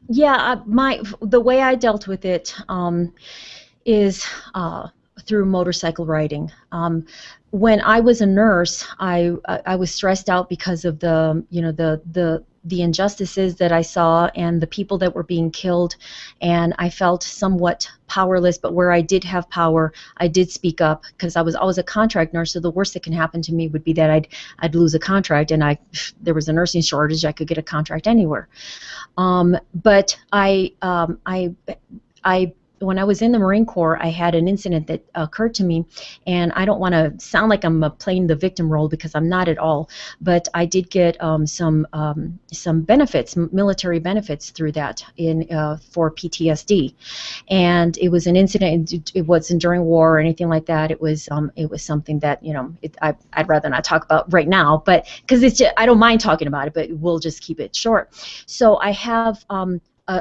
Yeah, the way I dealt with it is through motorcycle riding. When I was a nurse, I was stressed out because of the injustices that I saw and the people that were being killed, and I felt somewhat powerless. But where I did have power, I did speak up, because I was always a contract nurse. So the worst that can happen to me would be that I'd lose a contract, and there was a nursing shortage. I could get a contract anywhere. But when I was in the Marine Corps, I had an incident that occurred to me, and I don't want to sound like I'm playing the victim role, because I'm not at all. But I did get some benefits, military benefits through that for PTSD, and it was an incident. It wasn't during war or anything like that. It was something that I'd rather not talk about right now, but because I don't mind talking about it, but we'll just keep it short. So I have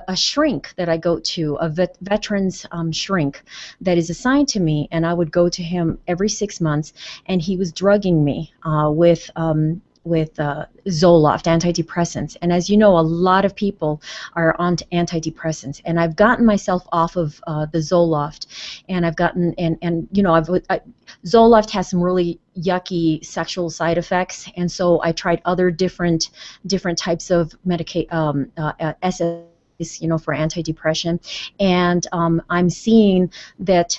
a shrink that I go to, a veterans shrink that is assigned to me, and I would go to him every 6 months, and he was drugging me with Zoloft, antidepressants. And as you know, a lot of people are on antidepressants, and I've gotten myself off of the Zoloft, and I've gotten, Zoloft has some really yucky sexual side effects, and so I tried other different types of SS, for antidepressant, and I'm seeing that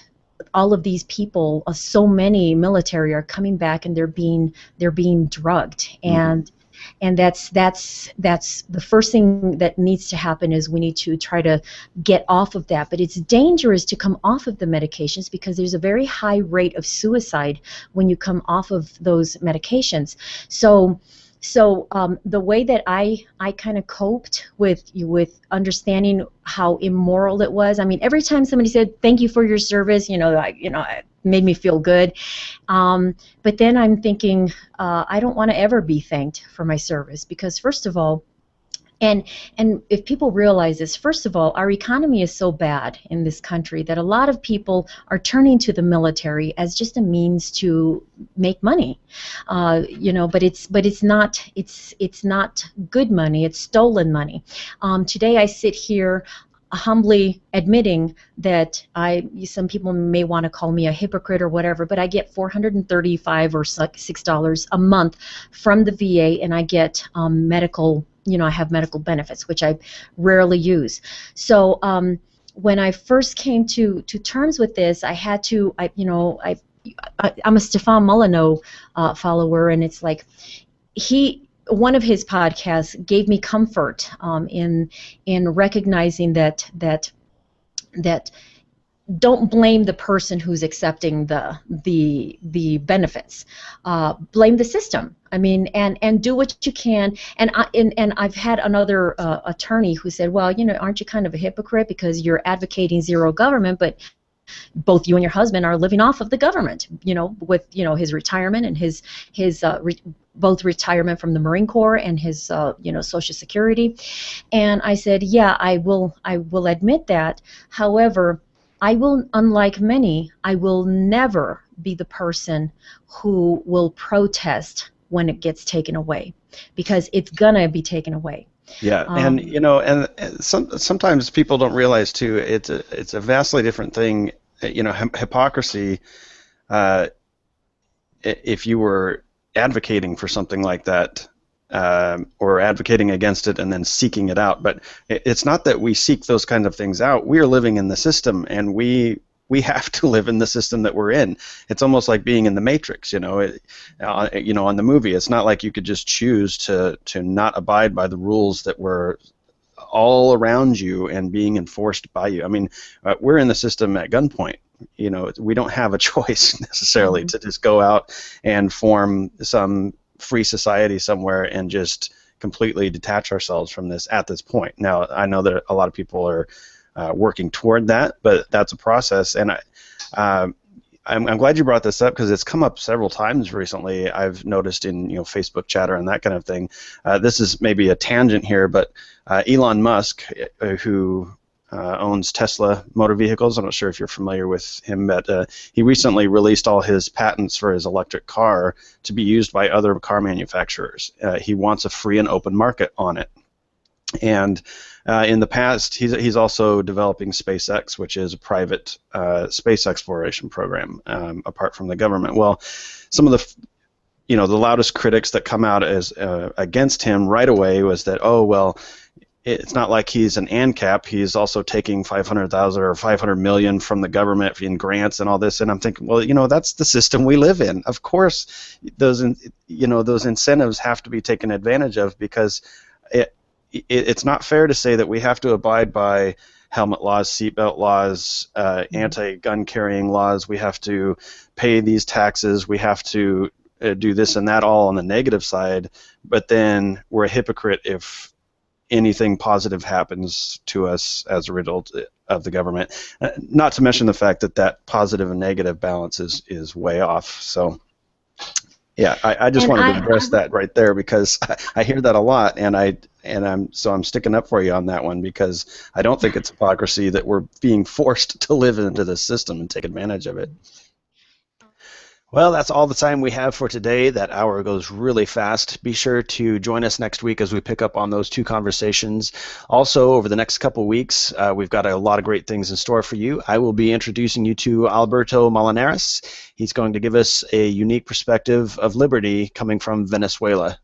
all of these people, so many military, are coming back, and they're being drugged, and that's the first thing that needs to happen. Is we need to try to get off of that. But it's dangerous to come off of the medications, because there's a very high rate of suicide when you come off of those medications. So the way that I kind of coped with understanding how immoral it was. I mean, every time somebody said thank you for your service, it made me feel good. But then I'm thinking, I don't want to ever be thanked for my service, because first of all, and if people realize this, first of all, our economy is so bad in this country that a lot of people are turning to the military as just a means to make money, but it's not good money. It's stolen money. Today I sit here humbly admitting that some people may want to call me a hypocrite or whatever, but I get $435 or $6 a month from the VA, and I get medical. I have medical benefits, which I rarely use. So when I first came to terms with this, I had to, I'm a Stefan Molyneux follower, and it's like one of his podcasts gave me comfort in recognizing that don't blame the person who's accepting the benefits. Blame the system. I mean, and do what you can. And I've had another attorney who said, well, aren't you kind of a hypocrite, because you're advocating zero government, but both you and your husband are living off of the government, with his retirement and his both retirement from the Marine Corps and his Social Security. And I said, yeah, I will admit that. However, unlike many, I will never be the person who will protest when it gets taken away, because it's gonna be taken away. Yeah, and sometimes people don't realize too. It's a vastly different thing. Hypocrisy. If you were advocating for something like that, or advocating against it and then seeking it out, but it's not that we seek those kinds of things out. We are living in the system, and we have to live in the system that we're in. It's almost like being in the Matrix, on the movie. It's not like you could just choose to not abide by the rules that were all around you and being enforced by you. I mean, we're in the system at gunpoint. We don't have a choice necessarily to just go out and form some free society somewhere and just completely detach ourselves from this at this point. Now, I know that a lot of people are working toward that, but that's a process. And I'm glad you brought this up, because it's come up several times recently. I've noticed in Facebook chatter and that kind of thing. This is maybe a tangent here, but Elon Musk, who owns Tesla Motor Vehicles. I'm not sure if you're familiar with him, but he recently released all his patents for his electric car to be used by other car manufacturers. He wants a free and open market on it. And in the past, he's also developing SpaceX, which is a private space exploration program apart from the government. Well, some of the loudest critics that come out as against him right away was that, oh, well, it's not like he's an ANCAP. He's also taking 500,000 or 500 million from the government in grants and all this. And I'm thinking, well, that's the system we live in. Of course, those incentives have to be taken advantage of, because it's not fair to say that we have to abide by helmet laws, seatbelt laws, anti-gun carrying laws. We have to pay these taxes. We have to do this and that, all on the negative side. But then we're a hypocrite if anything positive happens to us as a result of the government. Not to mention the fact that positive and negative balance is way off. So. Yeah, I just wanted to address that right there, because I hear that a lot, and I'm sticking up for you on that one, because I don't think it's hypocrisy that we're being forced to live into this system and take advantage of it. Well, that's all the time we have for today. That hour goes really fast. Be sure to join us next week as we pick up on those two conversations. Also, over the next couple weeks, we've got a lot of great things in store for you. I will be introducing you to Alberto Molinares. He's going to give us a unique perspective of liberty coming from Venezuela.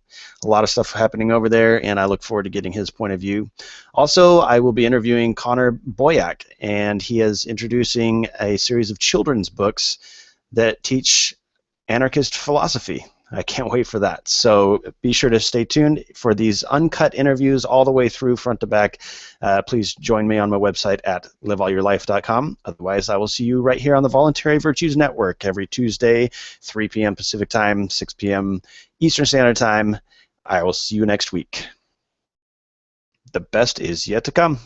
A lot of stuff happening over there, and I look forward to getting his point of view. Also, I will be interviewing Connor Boyack, and he is introducing a series of children's books that teach anarchist philosophy. I can't wait for that. So be sure to stay tuned for these uncut interviews all the way through front to back. Please join me on my website at liveallyourlife.com. Otherwise, I will see you right here on the Voluntary Virtues Network every Tuesday, 3 p.m. Pacific Time, 6 p.m. Eastern Standard Time. I will see you next week. The best is yet to come.